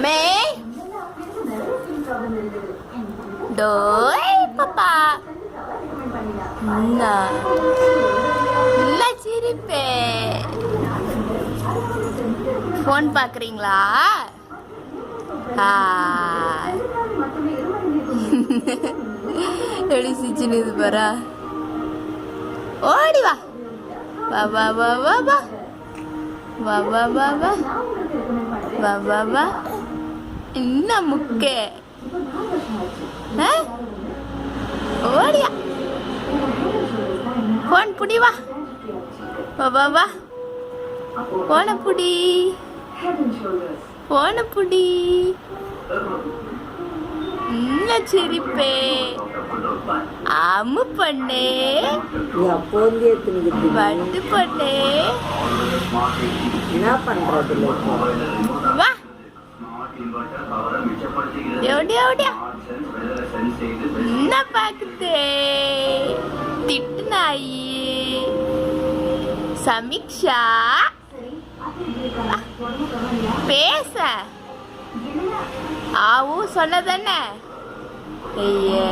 மே டோய் பாப்பா நல்லா சிரிப்பே. ஃபோன் பார்க்குறீங்களா? எப்படி சிரிச்சுன்னு இது பாரா. ஓடி வா வா வா வா வா வா வா வா வா வா வா வா வா. என்ன முக்கே ஓடியா. ஃபோன் புடி வா வா வா வா. போன புடி போன புடி. நல்ல சிரிப்பே. அம்மு பண்ணே பட்டு பண்ணே. என்ன பண்றது வா எவடியா எவடியா. என்ன பாக்குதே திட்டு நாயி. சமீக்ஷா பேச ஆவும் சொன்னதானே. ஐயே